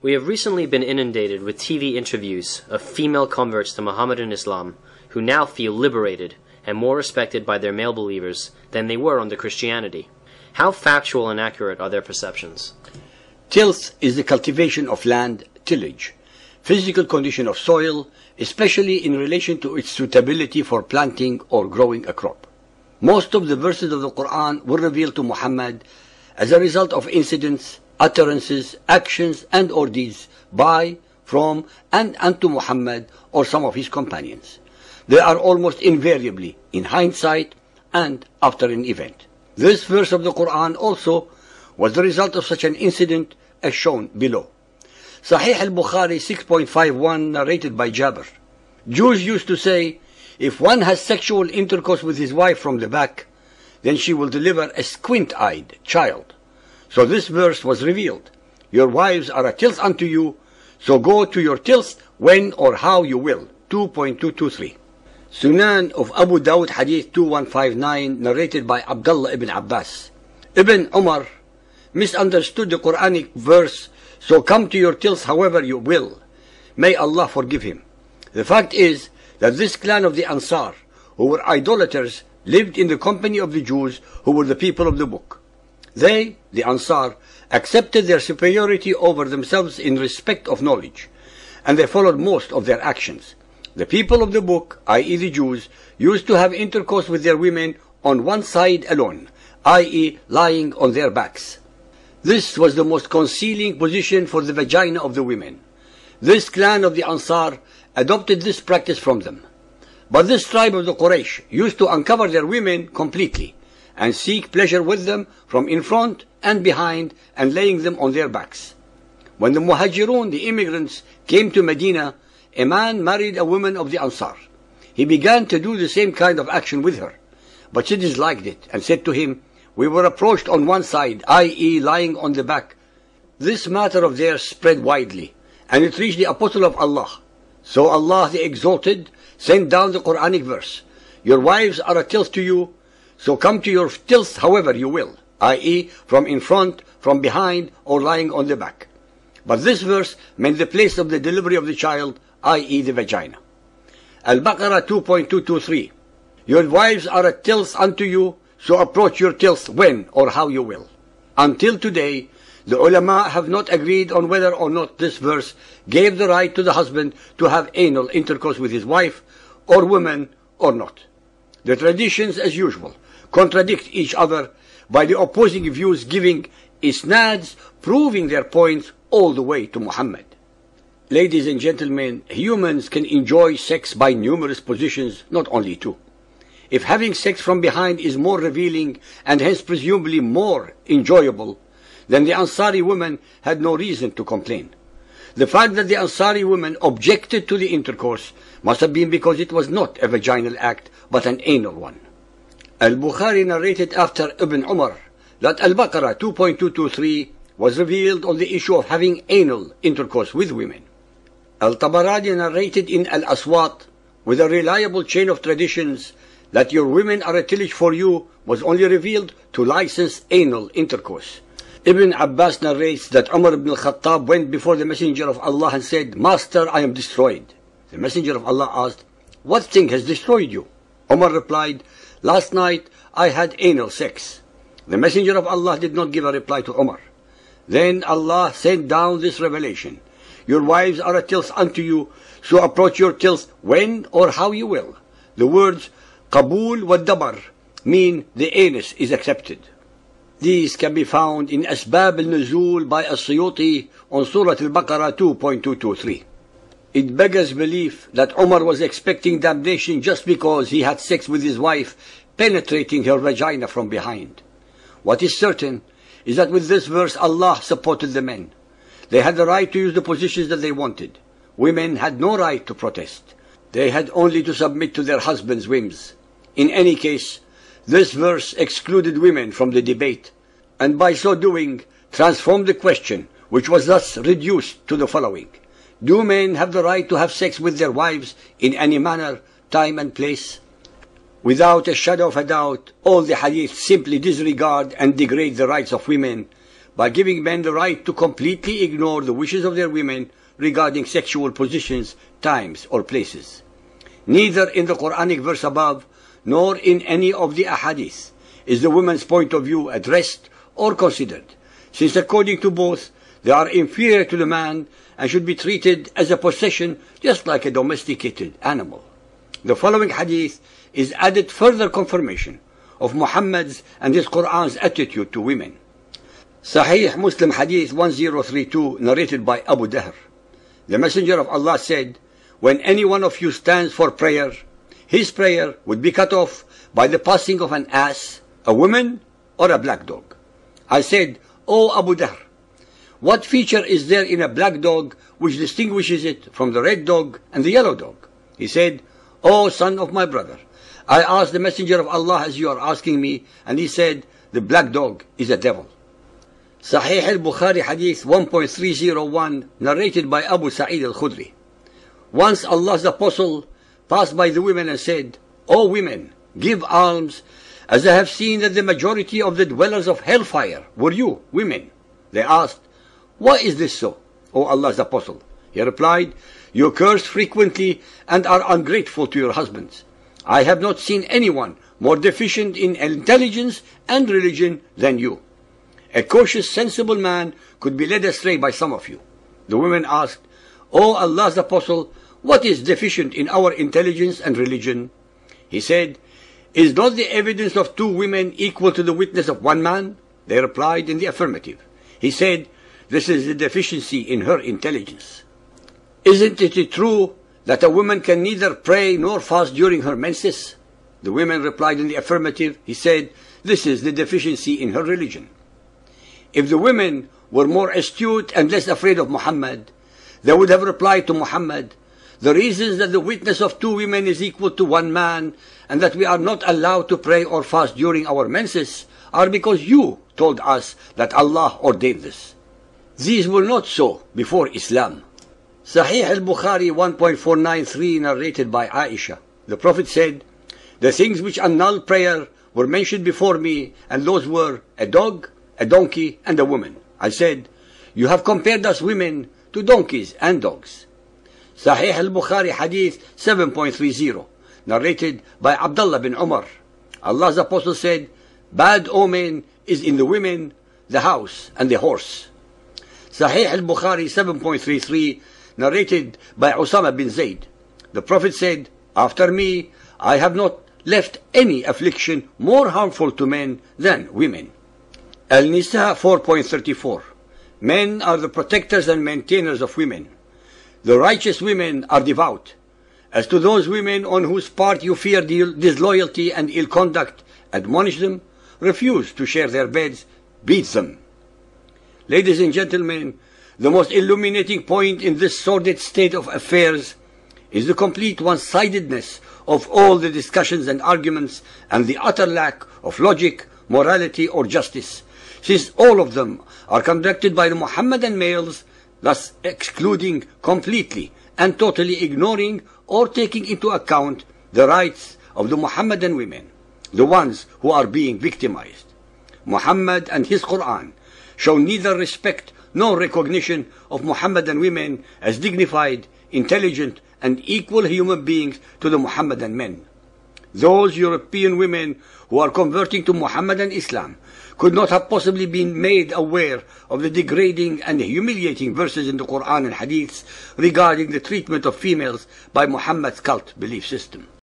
We have recently been inundated with TV interviews of female converts to Mohammedan Islam who now feel liberated and more respected by their male believers than they were under Christianity. How factual and accurate are their perceptions? Tilth is the cultivation of land, tillage, physical condition of soil, especially in relation to its suitability for planting or growing a crop. Most of the verses of the Quran were revealed to Muhammad as a result of incidents, utterances, actions, and or deeds by, from, and unto Muhammad or some of his companions. They are almost invariably in hindsight and after an event. This verse of the Quran also was the result of such an incident as shown below. Sahih al-Bukhari 6.51 narrated by Jabir. Jews used to say, if one has sexual intercourse with his wife from the back, then she will deliver a squint-eyed child. So this verse was revealed. Your wives are a tilth unto you, so go to your tilth when or how you will. 2.223. Sunan of Abu Dawud Hadith 2159 narrated by Abdullah ibn Abbas. Ibn Umar misunderstood the Quranic verse, so come to your tilth however you will. May Allah forgive him. The fact is that this clan of the Ansar, who were idolaters, lived in the company of the Jews, who were the people of the book. They, the Ansar, accepted their superiority over themselves in respect of knowledge, and they followed most of their actions. The people of the book, i.e. the Jews, used to have intercourse with their women on one side alone, i.e. lying on their backs. This was the most concealing position for the vagina of the women. This clan of the Ansar adopted this practice from them. But this tribe of the Quraysh used to uncover their women completely and seek pleasure with them from in front and behind and laying them on their backs. When the Muhajirun, the immigrants, came to Medina, a man married a woman of the Ansar. He began to do the same kind of action with her, but she disliked it and said to him, we were approached on one side, i.e. lying on the back. This matter of theirs spread widely, and it reached the Apostle of Allah. So Allah the Exalted sent down the Quranic verse, your wives are a tilth to you, so come to your tilth however you will, i.e. from in front, from behind, or lying on the back. But this verse meant the place of the delivery of the child, i.e. the vagina. Al-Baqarah 2.223. Your wives are a tilth unto you, so approach your tilth when or how you will. Until today, the ulama have not agreed on whether or not this verse gave the right to the husband to have anal intercourse with his wife or woman or not. The traditions, as usual, contradict each other by the opposing views giving isnads proving their points all the way to Muhammad. Ladies and gentlemen, humans can enjoy sex by numerous positions, not only two. If having sex from behind is more revealing and hence presumably more enjoyable, then the Ansari woman had no reason to complain. The fact that the Ansari woman objected to the intercourse must have been because it was not a vaginal act, but an anal one. Al-Bukhari narrated after Ibn Umar that Al-Baqarah 2.223 was revealed on the issue of having anal intercourse with women. Al-Tabarani narrated in Al-Aswat with a reliable chain of traditions that your women are a tillage for you was only revealed to license anal intercourse. Ibn Abbas narrates that Umar ibn al-Khattab went before the Messenger of Allah and said, Master, I am destroyed. The Messenger of Allah asked, what thing has destroyed you? Umar replied, last night I had anal sex. The Messenger of Allah did not give a reply to Umar. Then Allah sent down this revelation. Your wives are a tilth unto you, so approach your tilth when or how you will. The words Qabul wa Dabar mean the anus is accepted. These can be found in Asbab al-Nuzul by As-Suyuti on Surah Al-Baqarah 2.223. It beggars belief that Umar was expecting damnation just because he had sex with his wife, penetrating her vagina from behind. What is certain is that with this verse Allah supported the men. They had the right to use the positions that they wanted. Women had no right to protest. They had only to submit to their husbands' whims. In any case, this verse excluded women from the debate, and by so doing transformed the question, which was thus reduced to the following. Do men have the right to have sex with their wives in any manner, time and place? Without a shadow of a doubt, all the hadith simply disregard and degrade the rights of women, by giving men the right to completely ignore the wishes of their women regarding sexual positions, times, or places. Neither in the Quranic verse above, nor in any of the ahadith, is the woman's point of view addressed or considered, since according to both, they are inferior to the man and should be treated as a possession just like a domesticated animal. The following hadith is added further confirmation of Muhammad's and his Qur'an's attitude to women. Sahih Muslim Hadith 1032, narrated by Abu Dahr. The Messenger of Allah said, "When any one of you stands for prayer, his prayer would be cut off by the passing of an ass, a woman, or a black dog." I said, "O Abu Dahr, what feature is there in a black dog which distinguishes it from the red dog and the yellow dog?" He said, "O son of my brother, I asked the Messenger of Allah as you are asking me, and he said, the black dog is a devil." Sahih al-Bukhari Hadith 1.301, narrated by Abu Sa'id al-Khudri. Once Allah's apostle passed by the women and said, "O women, give alms, as I have seen that the majority of the dwellers of hellfire were you, women." They asked, "Why is this so, O Allah's apostle?" He replied, "You curse frequently and are ungrateful to your husbands. I have not seen anyone more deficient in intelligence and religion than you. A cautious, sensible man could be led astray by some of you." The women asked, "O Allah's apostle, what is deficient in our intelligence and religion?" He said, "Is not the evidence of two women equal to the witness of one man?" They replied in the affirmative. He said, "This is the deficiency in her intelligence. Isn't it true that a woman can neither pray nor fast during her menses?" The women replied in the affirmative. He said, "This is the deficiency in her religion." If the women were more astute and less afraid of Muhammad, they would have replied to Muhammad, "The reasons that the witness of two women is equal to one man, and that we are not allowed to pray or fast during our menses, are because you told us that Allah ordained this. These were not so before Islam." Sahih al-Bukhari 1.493, narrated by Aisha. The Prophet said, "The things which annul prayer were mentioned before me, and those were a dog, a donkey, and a woman." I said, "You have compared us women to donkeys and dogs." Sahih al-Bukhari Hadith 7.30, narrated by Abdullah bin Umar. Allah's apostle said, "Bad omen is in the women, the house, and the horse." Sahih al-Bukhari 7.33, narrated by Usama bin Zayd. The Prophet said, "After me, I have not left any affliction more harmful to men than women." Al-Nisa 4.34, men are the protectors and maintainers of women. The righteous women are devout. As to those women on whose part you fear disloyalty and ill conduct, admonish them, refuse to share their beds, beat them. Ladies and gentlemen, the most illuminating point in this sordid state of affairs is the complete one-sidedness of all the discussions and arguments and the utter lack of logic, morality, or justice, since all of them are conducted by the Muhammadan males, thus excluding completely and totally ignoring or taking into account the rights of the Muhammadan women, the ones who are being victimized. Muhammad and his Quran show neither respect nor recognition of Muhammadan women as dignified, intelligent, and equal human beings to the Muhammadan men. Those European women who are converting to Muhammadan Islam could not have possibly been made aware of the degrading and humiliating verses in the Quran and Hadiths regarding the treatment of females by Muhammad's cult belief system.